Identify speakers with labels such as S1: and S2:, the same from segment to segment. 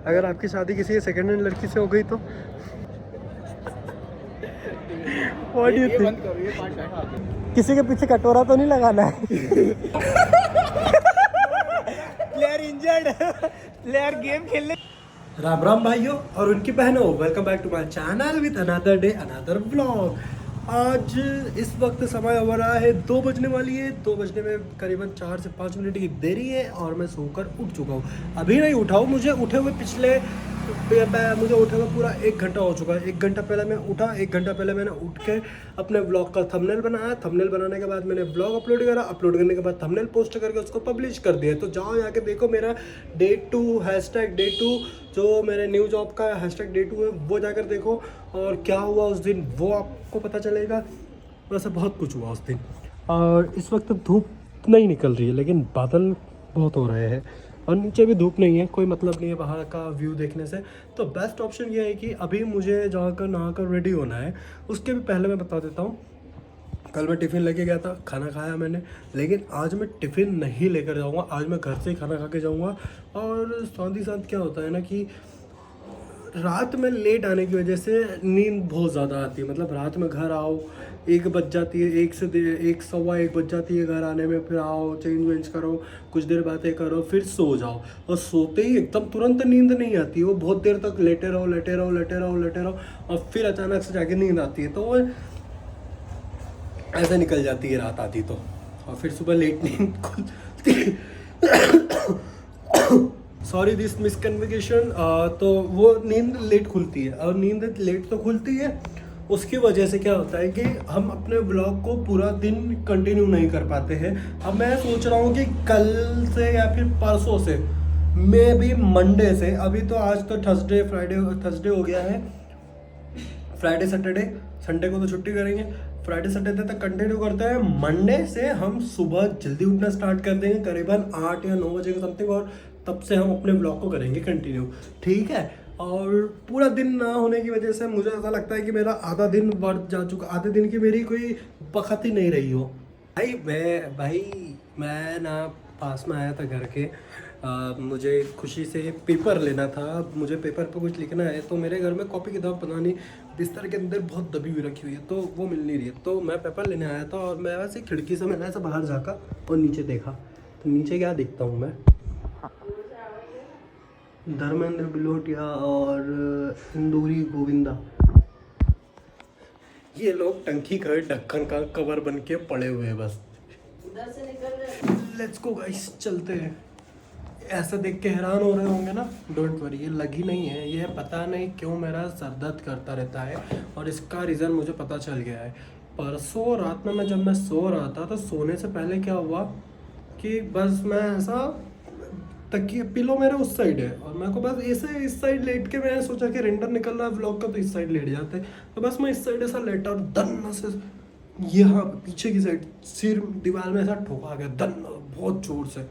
S1: अगर आपकी शादी किसी सेकंड हैंड लड़की से हो गई तो What do you think? किसी के पीछे कटोरा तो नहीं लगाना है।
S2: प्लेयर इंजर्ड, प्लेयर गेम खेलने।
S1: राम राम भाइयों और उनकी बहनों, welcome back to my channel with another day another vlog. आज इस वक्त समय हो रहा है 2 बजने वाली है। 2 बजने में करीबन 4 से 5 मिनट की देरी है और मैं सोकर उठ चुका हूँ। अभी नहीं उठा हूँ, मुझे उठे हुए पूरा 1 घंटा हो चुका है। 1 घंटा पहले मैं उठा, 1 घंटा पहले मैंने उठ के अपने ब्लॉग का थंबनेल बनाया। थंबनेल बनाने के बाद मैंने ब्लॉग अपलोड करा, अपलोड करने के बाद थंबनेल पोस्ट करके उसको पब्लिश कर दिया। तो जाओ जाके देखो मेरा Day2 #Day2 जो मेरे न्यू जॉब का #Day2 है, वो जाकर देखो। और क्या हुआ उस दिन वो आपको पता चलेगा। वैसे बहुत कुछ हुआ उस दिन। और इस वक्त धूप नहीं निकल रही है लेकिन बादल बहुत हो रहे हैं और नीचे भी धूप नहीं है। कोई मतलब नहीं है बाहर का व्यू देखने से। तो बेस्ट ऑप्शन ये है कि अभी मुझे जाकर नहाकर रेडी होना है। उसके भी पहले मैं बता देता हूँ, कल मैं टिफ़िन लेके गया था, खाना खाया मैंने, लेकिन आज मैं टिफ़िन नहीं लेकर जाऊँगा। आज मैं घर से ही खाना खा के जाऊँगा। और साथ ही साथ क्या होता है ना कि रात में लेट आने की वजह से नींद बहुत ज़्यादा आती है। मतलब रात में घर आओ 1 बज जाती है, 1 से 1 सवा 1 बज जाती है घर आने में। फिर आओ, चेंज वेंज करो, कुछ देर बातें करो, फिर सो जाओ। और सोते ही एकदम तुरंत नींद नहीं आती है, वो बहुत देर तक लेटे रहो और फिर अचानक से जाके नींद आती है। तो वो ऐसे निकल जाती है रात आधी तो। और फिर सुबह लेट नींद खुलती सॉरी दिस मिसकन्फिगेशन। तो वो नींद लेट खुलती है और नींद लेट तो खुलती है। उसकी वजह से क्या होता है कि हम अपने ब्लॉग को पूरा दिन कंटिन्यू नहीं कर पाते हैं। अब मैं सोच रहा हूँ कि कल से या फिर परसों से, मे बी मंडे से, अभी तो आज तो थर्सडे हो गया है, फ्राइडे सैटरडे संडे को तो छुट्टी करेंगे। फ्राइडे सैटरडे तक कंटिन्यू करते हैं। मंडे से हम सुबह जल्दी उठना स्टार्ट कर देंगे, करीबन 8 या 9 बजे के समथिंग। और तब से हम अपने ब्लॉग को करेंगे कंटिन्यू, ठीक है। और पूरा दिन ना होने की वजह से मुझे ऐसा लगता है कि मेरा आधा दिन बढ़ जा चुका, आधे दिन की मेरी कोई बखत ही नहीं रही हो। भाई मैं ना पास में आया था घर के। मुझे खुशी से पेपर लेना था, मुझे पेपर पे कुछ लिखना है। तो मेरे घर में कॉपी किताब पता नहीं बिस्तर के अंदर बहुत दबी हुई रखी हुई है, तो वो मिल नहीं रही है। तो मैं पेपर लेने आया था और मैं वैसे खिड़की से मैंने ऐसा बाहर जाकर और नीचे देखा। तो नीचे क्या देखता हूँ मैं, धर्मेंद्र बिलोटिया और इंदौरी गोविंदा, ये लोग टंकी का ढक्कन का कवर बन के पड़े हुए हैं। बस लेट्स गो गाइस, चलते हैं। ऐसा देख के हैरान हो रहे होंगे ना, डोंट वरी, ये लगी नहीं है। ये पता नहीं क्यों मेरा सर दर्द करता रहता है और इसका रीज़न मुझे पता चल गया है। परसों रात में जब मैं सो रहा था तो सोने से पहले क्या हुआ कि बस मैं ऐसा, तकिए पिलो मेरे उस साइड है और मेरे को बस ऐसे इस साइड लेट के, मैंने सोचा कि रेंडर निकल रहा है व्लॉग का तो इस साइड लेट जाते हैं। तो बस मैं इस साइड ऐसा लेटा और धन से यहाँ पीछे की साइड सिर दीवार में ऐसा ठोका गया, धन बहुत जोर से।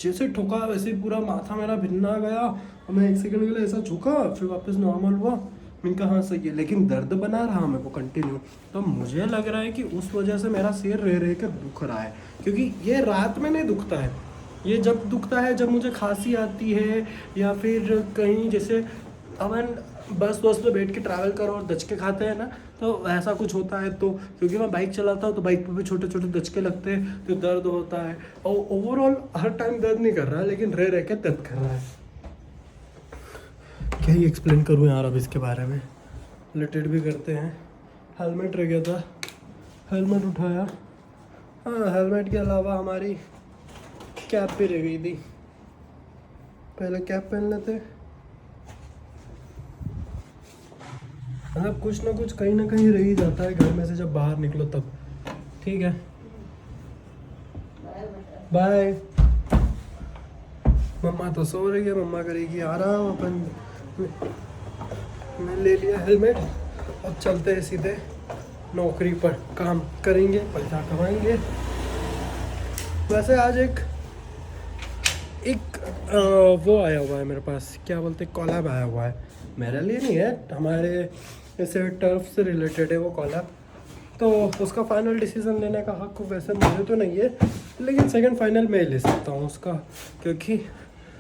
S1: जैसे ठोका वैसे पूरा माथा मेरा भिन्ना गया और मैं 1 सेकंड के लिए ऐसा झुका, फिर वापस नॉर्मल हुआ। मैंने कहा हाँ सही है, लेकिन दर्द बना रहा मेरे को कंटिन्यू। तो मुझे लग रहा है कि उस वजह से मेरा सिर रह के दुख रहा है, क्योंकि ये रात में नहीं दुखता है। ये जब दुखता है जब मुझे खांसी आती है या फिर कहीं जैसे अपन बस पे बैठ के ट्रैवल करो और दचके खाते हैं ना, तो ऐसा कुछ होता है। तो क्योंकि मैं बाइक चलाता हूँ तो बाइक पे भी छोटे छोटे दचके लगते हैं तो दर्द होता है। और ओवरऑल हर टाइम दर्द नहीं कर रहा है, लेकिन रह के दर्द कर रहा है। क्या ही एक्सप्लेन करूँ यार अब इसके बारे में। रिलेटेड भी करते हैं। हेलमेट रह गया था, हेलमेट उठाया। हाँ, हेलमेट के अलावा हमारी कैप भी रह गई थी, पहले कैप पहन लेते। मतलब कुछ ना कुछ कहीं ना कहीं रह ही जाता है घर में से जब बाहर निकलो तब, ठीक है। बाय। मम्मा तो सो रही है, मम्मा करेगी आराम। अपन मैं ले लिया हेलमेट, अब चलते हैं सीधे नौकरी पर, काम करेंगे, पैसा कमाएंगे। वैसे आज एक वो आया हुआ है मेरे पास, क्या बोलते हैं, कॉलैब आया हुआ है। मेरे लिए नहीं है, हमारे ऐसे टर्फ से रिलेटेड है वो कॉलैब। तो उसका फाइनल डिसीजन लेने का हक वैसे मुझे तो नहीं है, लेकिन सेकंड फाइनल मैं ले सकता हूँ उसका, क्योंकि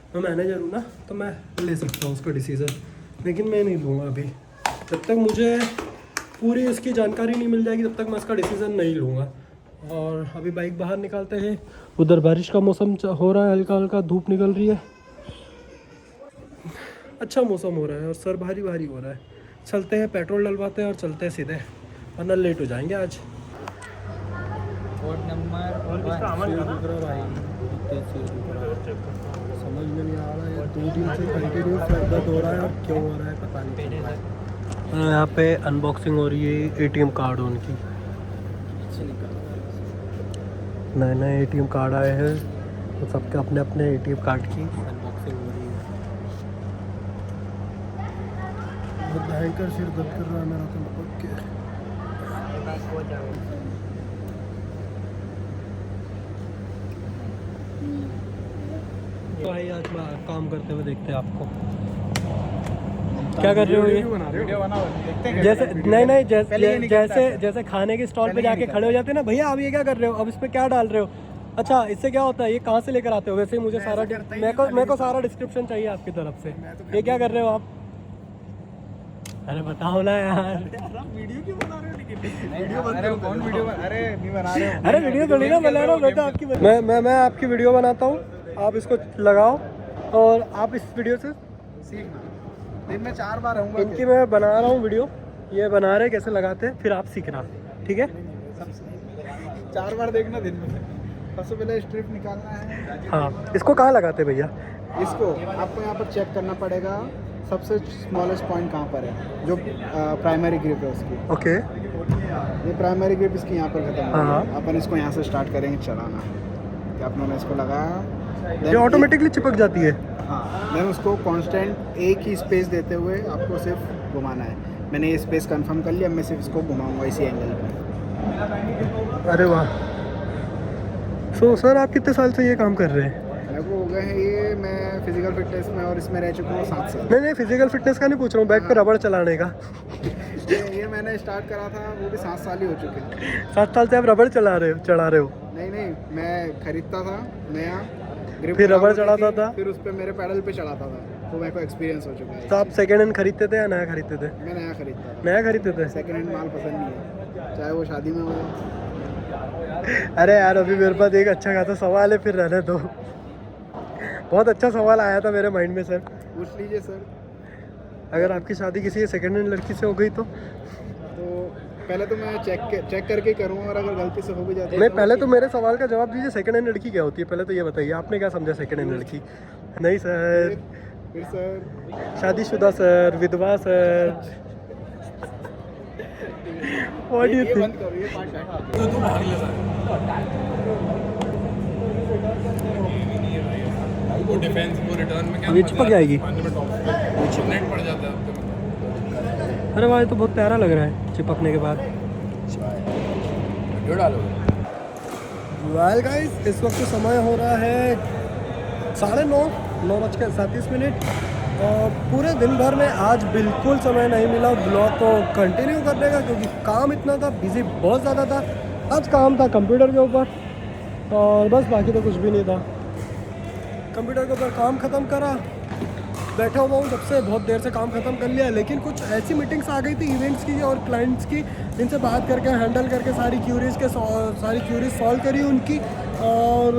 S1: मैं मैनेजर हूँ ना, तो मैं ले सकता हूँ उसका डिसीज़न, लेकिन मैं नहीं लूँगा अभी। जब तक मुझे पूरी इसकी जानकारी नहीं मिल जाएगी तब तक मैं इसका डिसीज़न नहीं लूँगा। और अभी बाइक बाहर निकालते हैं। उधर बारिश का मौसम हो रहा है, हल्का हल्का धूप निकल रही है, अच्छा मौसम हो रहा है और सर भारी भारी हो रहा है। चलते हैं, पेट्रोल डलवाते हैं और चलते हैं सीधे, वरना लेट हो जाएंगे आज।
S2: वोट नंबर
S1: समझ में नहीं आ रहा है, 2 दिन से कंटिन्यू सर दर्द हो रहा है और क्यों हो रहा है पता नहीं। यहाँ पे अनबॉक्सिंग हो रही है ATM कार्ड उनकी, नए नए ATM कार्ड आए हैं तो सबके अपने अपने ATM कार्ड की अनबॉक्सिंग हो रही है। बहुत भयंकर सिर दर्द कर रहा है मेरा तो लपक के। भाई आज मैं काम करते हुए देखते हैं आपको। क्या कर रहे हो ये?
S2: वीडियो बनाओ, देखते हैं
S1: जैसे नहीं
S2: जैसे
S1: जैसे खाने के स्टॉल पे जाके खड़े हो जाते हैं ना, भैया आप ये क्या कर रहे हो, अब इस पे क्या डाल रहे हो, अच्छा इससे क्या होता है, ये कहाँ से लेकर आते हो, वैसे ही मुझे सारा मेरे को सारा डिस्क्रिप्शन चाहिए आपकी तरफ से। ये क्या कर रहे हो आप? अरे बताओ ना यार।
S2: वीडियो क्यों बना रहे हो? लेकिन वीडियो बंद करो। कौन वीडियो बना? अरे नहीं बना रहे हो।
S1: अरे वीडियो थोड़ी ना बना रहा हूँ, मैं तो आपकी मैं आपकी वीडियो बनाता हूँ, आप इसको लगाओ और आप इस वीडियो से
S2: सीखना। दिन में 4 बार आऊँगा।
S1: इनकी मैं बना रहा हूँ वीडियो, ये बना रहे कैसे लगाते हैं, फिर आप सीखना, ठीक है?
S2: 4 बार देखना दिन में। सबसे पहले स्ट्रिप निकालना है।
S1: हाँ, इसको कहाँ लगाते हैं भैया?
S2: इसको आपको यहाँ पर चेक करना पड़ेगा सबसे स्मॉलेस्ट पॉइंट कहाँ पर है, जो प्राइमरी ग्रिप है उसकी।
S1: ओके,
S2: ये प्राइमरी ग्रिप इसकी यहाँ पर खत्म
S1: हाँ।
S2: होगी। अपन इसको यहाँ से स्टार्ट करेंगे चलाना। कि आपने इसको लगाया,
S1: ये ऑटोमेटिकली चिपक जाती है।
S2: हाँ, देन उसको कांस्टेंट एक ही स्पेस देते हुए आपको सिर्फ घुमाना है। मैंने ये स्पेस कंफर्म कर लिया, मैं सिर्फ इसको घुमाऊंगा इसी एंगल पे।
S1: अरे वाह। सो सर आप कितने साल से ये काम कर रहे हैं?
S2: मेरे को हो गए हैं ये, मैं फिजिकल फिटनेस में और इसमें रह चुका हूँ 7 साल।
S1: नहीं फिजिकल फिटनेस का नहीं पूछ रहा हूँ, बैक पे रबड़ चलाने का।
S2: ये मैंने स्टार्ट करा था, वो भी 7 साल ही हो चुके हैं।
S1: 7 साल से आप रबड़ चढ़ा रहे हो?
S2: नहीं, मैं खरीदता था नया ग्रिप,
S1: फिर रबड़ चढ़ाता था,
S2: फिर उस पर मेरे पैडल पे चढ़ाता था, तो मेरे को एक्सपीरियंस हो चुका है।
S1: तो आप सेकेंड हैंड खरीदते थे या नया खरीदते थे?
S2: मैं नया खरीदता था।
S1: नया खरीदते थे?
S2: सेकेंड हैंड माल पसंद नहीं है, चाहे वो शादी में हो।
S1: अरे यार अभी मेरे पास एक अच्छा खासा सवाल है, फिर रहने दो। बहुत अच्छा सवाल आया था मेरे माइंड में सर।
S2: पूछ लीजिए सर।
S1: अगर आपकी शादी किसी सेकेंड हैंड लड़की से हो गई तो
S2: पहले तो मैं चेक करके करूँगा, और अगर गलती से हो भी जाती है
S1: नहीं, पहले तो मेरे सवाल का जवाब दीजिए, सेकेंड हैंड लड़की क्या होती है पहले तो ये बताइए, आपने क्या समझा सेकेंड हैंड लड़की? नहीं सर,
S2: फिर सर
S1: शादीशुदा सर, विधवा सर। व्हाट डू यू
S2: ये
S1: थिंक?
S2: बंद करो, ये पार्ट काट।
S3: वो डिफेंस वो रिटर्न में क्या
S1: ये चिपक जाएगी?
S3: नेट पड़ जाता है आपके मतलब।
S1: अरे वाह, ये तो बहुत प्यारा लग रहा है चिपकने के बाद।
S3: वीडियो डालो।
S1: वेल गाइस, इस वक्त समय हो रहा है 9:37। और पूरे दिन भर में आज बिल्कुल समय नहीं मिला ब्लॉग को कंटिन्यू करने का, क्योंकि काम इतना था, बिजी बहुत ज़्यादा था। आज काम था कंप्यूटर के ऊपर और बस, बाकी तो कुछ भी नहीं था। कंप्यूटर के ऊपर काम ख़त्म करा, बैठा हुआ हूँ जब से, बहुत देर से काम ख़त्म कर लिया। लेकिन कुछ ऐसी मीटिंग्स आ गई थी इवेंट्स की और क्लाइंट्स की, जिनसे बात करके हैंडल करके सारी क्यूरीज सॉल्व करी उनकी, और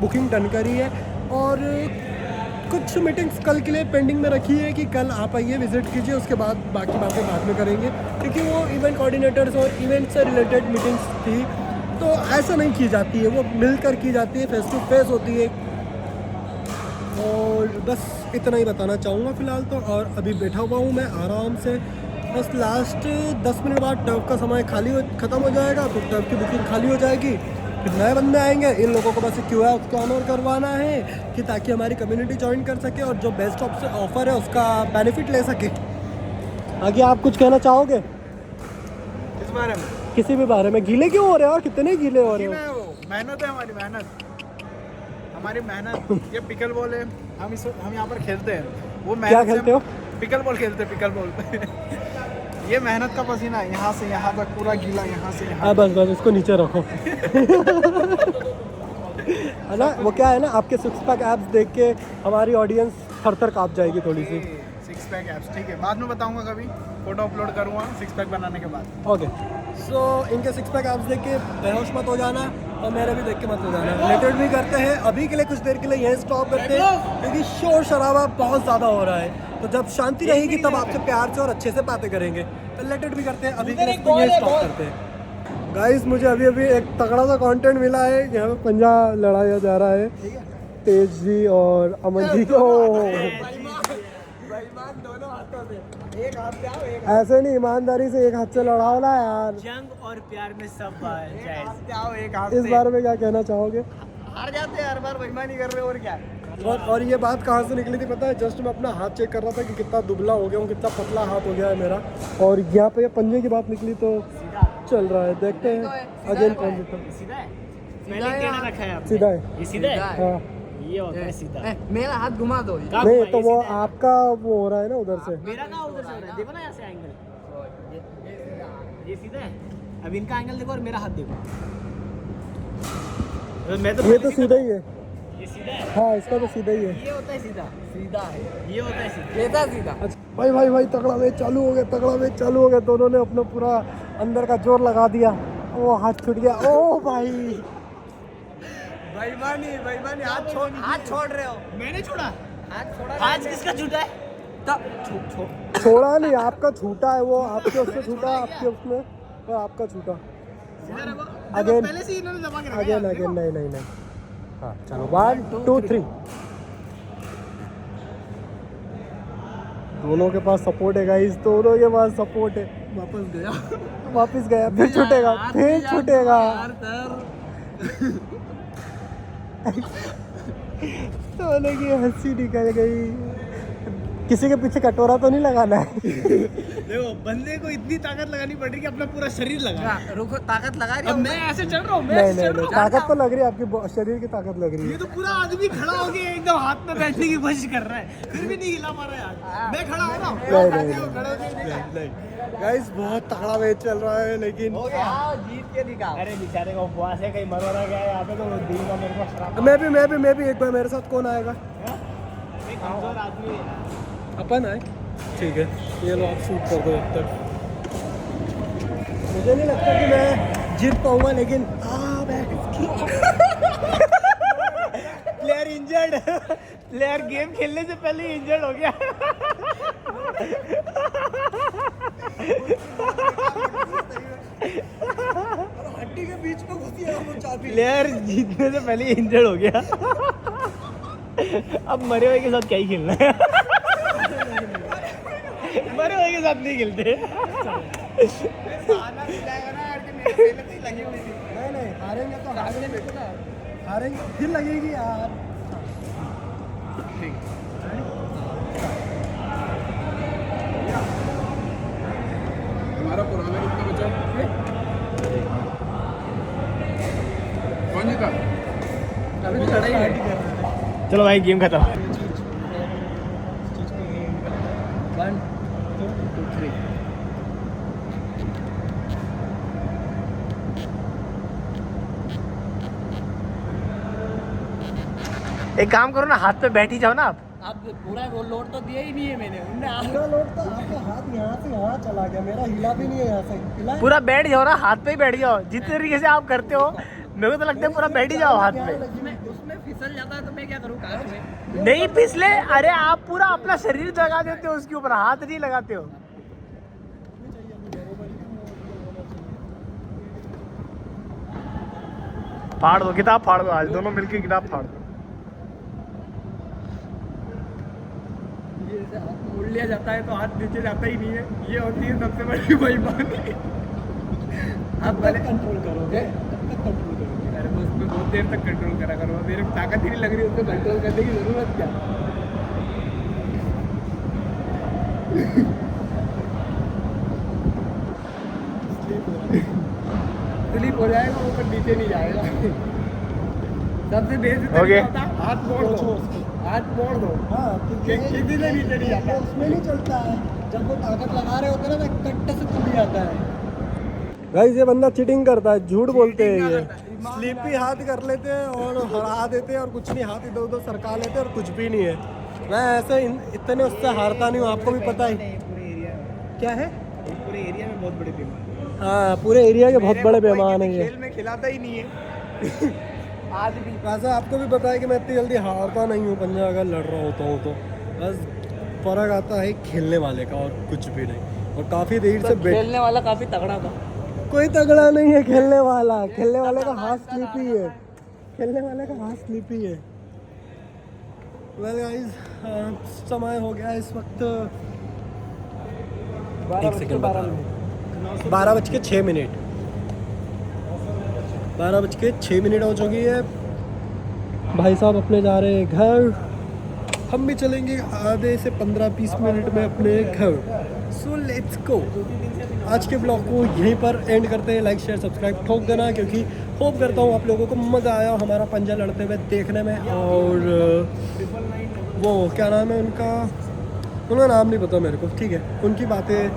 S1: बुकिंग डन करी है। और कुछ मीटिंग्स कल के लिए पेंडिंग में रखी है कि कल आप आइए, विजिट कीजिए, उसके बाद बाकी बातें बाद में करेंगे, क्योंकि वो इवेंट कोऑर्डिनेटर्स और इवेंट से रिलेटेड मीटिंग्स थी, तो ऐसा नहीं की जाती है, वो मिलकर की जाती है, फेस टू फेस होती है। और बस इतना ही बताना चाहूँगा फ़िलहाल तो। और अभी बैठा हुआ हूँ मैं आराम से, बस लास्ट 10 मिनट बाद टर्फ का समय ख़त्म हो जाएगा, फिर टर्फ की बुकिंग खाली हो जाएगी, फिर नए बंदे आएंगे। इन लोगों को बस QR उसको ऑनर करवाना है कि ताकि हमारी कम्युनिटी ज्वाइन कर सके और जो बेस्ट ऑफर है उसका बेनिफिट ले सके। आगे आप कुछ कहना चाहोगे
S2: इस बारे में?
S1: किसी भी बारे में? गीले क्यों हो रहे हो और कितने गीले हो रहे हो?
S2: मेहनत है हमारी, हमारी मेहनत। ये पिकल बॉल है, हम यहाँ पर खेलते हैं। वो
S1: क्या खेलते हो?
S2: पिकल बॉल खेलते हैं, पिकल बॉल। ये मेहनत का पसीना है, यहाँ से यहाँ तक पूरा गीला, यहाँ से यहाँ।
S1: हाँ बस इसको नीचे रखो। है ना, वो क्या है ना, आपके सिक्स पैक एब्स देख के हमारी ऑडियंस थर थर काँप जाएगी थोड़ी सी।
S2: सिक्स पैक एब्स ठीक है, बाद में बताऊंगा कभी, फोटो अपलोड करूंगा सिक्स पैक बनाने के बाद।
S1: ओके, सो इनके सिक्स पैक एब्स देख के बेहोश मत हो जाना और मेरे भी देख के मत हो जाना। रिलेटेड भी करते हैं अभी के लिए, कुछ देर के लिए यहीं स्टॉप करते हैं क्योंकि शोर शराबा बहुत ज़्यादा हो रहा है। तो जब शांति रहेगी तब आपसे प्यार से और अच्छे से बातें करेंगे। तो रिलेटेड भी करते हैं अभी के लिए, इसको यहीं स्टॉप करते हैं। गाइस मुझे अभी अभी एक तगड़ा सा कंटेंट मिला है, यहाँ पे पंजा लड़ाया जा रहा है तेज जी और अमन जी को। ऐसे नहीं, ईमानदारी से एक हाथ से लड़ाओ ना यार।
S4: जंग और प्यार में सब जायज।
S2: एक हाथ
S1: इस बारे में क्या कहना चाहोगे?
S2: हार जाते हैं हर बार, बेईमानी कर रहे हो और क्या।
S1: और ये बात कहाँ से निकली थी पता है? जस्ट मैं अपना हाथ चेक कर रहा था कि कितना दुबला हो गया हूँ, कितना पतला हाथ हो गया है मेरा, और यहाँ पे पंजे की बात निकली तो चल रहा है। देखते हैं अगेन कौन जीता।
S4: सीधा है, पहले टेढ़ा रखा है आपने।
S1: सीधा है,
S4: ये सीधा है,
S1: हाँ।
S4: ये होता है सीधा।
S5: मेरा हाथ घुमा दो।
S4: कहाँ
S1: नहीं
S4: घुमाइए
S1: तो वो
S4: सीधा है?
S1: आपका वो हो रहा है ना उधर से।
S4: मेरा कहाँ उधर से हो रहा है, देखो ना यहाँ से एंगल। ये सीधा है, अब इनका एंगल देखो और मेरा हाथ देखो। मैं तो
S1: ये तो सीधा ही है,
S4: ये सीधा है,
S1: हाँ इसका तो सीधा ही है।
S4: ये होता है सीधा,
S5: सीधा है,
S4: ये होता है सीधा।
S5: सीधा सीधा।
S1: अच्छा भाई भाई भाई, तगड़ा मैच चालू हो गया, तगड़ा मैच चालू हो गया। दोनों ने अपना पूरा अंदर का जोर लगा दिया। ओ हाथ छूट गया, ओ भाई
S2: बेईमानी बेईमानी, हाथ छोड़ रहे हो।
S4: मैंने छोड़ा
S5: हाथ छोड़ा।
S4: हाथ किसका छूटा है?
S1: छोड़ा नहीं, आपका छूटा है वो, आपके उससे छूटा, आपके उसमें और आपका छूटा।
S4: सीधा रखो।
S1: अगेन
S2: पहले से ही इन्होंने दबा के रखा है।
S1: अगेन अगेन, नहीं नहीं नहीं, हाँ चलो 1 2 3। दोनों के पास सपोर्ट है गाइस, दोनों के पास सपोर्ट है।
S2: वापस गया।
S1: वापस गया, फिर छूटेगा, फिर छूटेगा। दोनों की हंसी निकल गई। किसी के पीछे कटोरा तो नहीं लगाना है।
S2: देखो बंदे को इतनी ताकत लगानी पड़ रही है कि अपना पूरा शरीर लगा।
S5: रुको, ताकत लगा रही
S2: अब मैं ऐसे चल रहा हूँ, मैं
S1: नहीं
S2: ऐसे
S1: नहीं
S2: चल रहा
S1: नहीं,
S2: हूँ।
S1: ताकत तो लग रही है, आपकी शरीर की ताकत लग रही
S2: ये
S1: है।
S2: तो पूरा आदमी खड़ा हो गया एकदम हाथ में बैठने की कोशिश कर रहा है, फिर भी नहीं हिला पा रहा यार। मैं खड़ा हो रहा हूँ।
S1: नहीं नहीं नहीं गाइस, बहुत तगड़ा मैच चल रहा है लेकिन
S5: जीत के दिखाओ।
S4: अरे बेचारे का उपवास है, कहीं मर वरा गया यहाँ पे तो दिन का मेरे को शराब।
S1: मैं भी एक बार मेरे साथ कौन आएगा?
S4: एक कमजोर आदमी है।
S1: अपन आए, ठीक है ये लो आप शूट कर दो जब तक। मुझे नहीं लगता कि मैं जीत पाऊंगा, लेकिन
S4: प्लेयर इंजर्ड, प्लेयर गेम खेलने से पहले ही इंजर्ड हो गया।
S1: हड्डी के बीच में घुसी है वो चाबी।
S4: प्लेयर जीतने से पहले ही इंजर्ड हो गया। अब मरे हुए के साथ क्या ही खेलना है। मरे हुए के साथ नहीं खेलते।
S1: नहीं हारेंगे तो हारेंगे फिर लगेगी यार।
S3: हमारा पुराना कितना बचा? कौन जीता?
S2: अभी तो लड़ाई है।
S4: चलो भाई गेम खत्म।
S2: 1 2 3।
S4: एक काम करो ना, हाथ पे बैठ ही जाओ ना आप।
S5: आप पूरा वो लोड तो दिया ही नहीं है मैंने, उनने
S1: पूरा लोड तो आपका हाथ यहाँ से यहाँ चला गया, मेरा हिला भी नहीं है यहाँ से। हिला
S4: पूरा बैठ जाओ ना, हाथ पे ही बैठ जाओ। जिस तरीके से आप करते हो मेरे को तो लगता है पूरा बैठ ही जाओ हाथ पे।
S5: उसमें फिसल जाता है तो मैं क्या करूँ कांच में।
S4: नहीं फिसले, अरे आप पूरा अपना शरीर लगा देते हो उसके ऊपर, हाथ नहीं लगाते हो। फाड़ दो किताब, फाड़ दो, आज दोनों मिलके किताब फाड़ दो।
S2: ये ऐसे हाथ मोड़ लिया जाता है तो हाथ नीचे जाता ही नहीं है, ये होती है सबसे बड़ी बेईमानी। आप भले कंट्रोल करोगे, अरे मैं उसमें बहुत देर तक कंट्रोल करा करूँगा, मेरे को ताकत ही नहीं लग रही उसको कंट्रोल करने की जरूरत क्या। स्लिप हो जाएगा, ऊपर नीचे नहीं जाएगा। सबसे बेसिक
S4: Okay.
S2: होता है हाथ मोड़ दो, हाथ मोड़ दो।
S1: हाँ
S2: किसी से नीचे नहीं जाता।
S1: उसमें नहीं चलता है, जब वो ताकत लगा रहे होते हैं ना तो कट्टे से टूट जाता है। गाइस ये बंदा चीटिंग करता है, झूठ बोलते हैं ये। स्लीपी हाथ कर लेते हैं और हरा देते हैं और कुछ नहीं, हाथ इधर उधर सरका लेते हैं और कुछ भी नहीं है। मैं ऐसे इतने उससे हारता नहीं हूँ, आपको भी पता है।
S2: पूरे एरिया
S1: क्या है?
S2: पूरे एरिया में बहुत बड़े बीमार
S1: हाँ, पूरे एरिया के बहुत बड़े मेहमान हैं ये।
S2: खेल में खिलाता ही नहीं है आज भी।
S1: वैसे आपको भी पता है कि मैं इतनी जल्दी हारता नहीं हूँ पंजा अगर लड़ रहा होता हूँ तो। बस फर्क आता है खेलने वाले का और कुछ भी नहीं। और काफ़ी देर से
S5: खेलने वाला काफी तगड़ा था।
S1: कोई तगड़ा नहीं है खेलने वाला। खेलने वाले का हाथ स्लीपी है। खेलने वाले का हाथ स्लीपी है। वेल गाइस, समय हो गया इस वक्त 12:06। 12:06 हो चुकी है। भाई साहब अपने जा रहे हैं घर, हम भी चलेंगे आधे से 15-20 मिनट में अपने घर। So let's go. आज के ब्लॉग को यहीं पर एंड करते हैं। लाइक शेयर सब्सक्राइब ठोक देना, क्योंकि होप करता हूँ आप लोगों को मज़ा आया हमारा पंजा लड़ते हुए देखने में। और वो क्या नाम है उनका नाम नहीं पता मेरे को, ठीक है। उनकी बातें,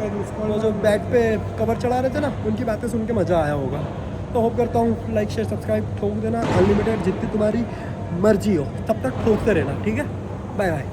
S1: वो जो बैट पे कवर चढ़ा रहे थे ना, उनकी बातें सुन के मज़ा आया होगा। तो होप करता हूँ लाइक शेयर सब्सक्राइब ठोक देना। अनलिमिटेड जितनी तुम्हारी मर्जी हो तब तक ठोकते रहना, ठीक है। Bye bye.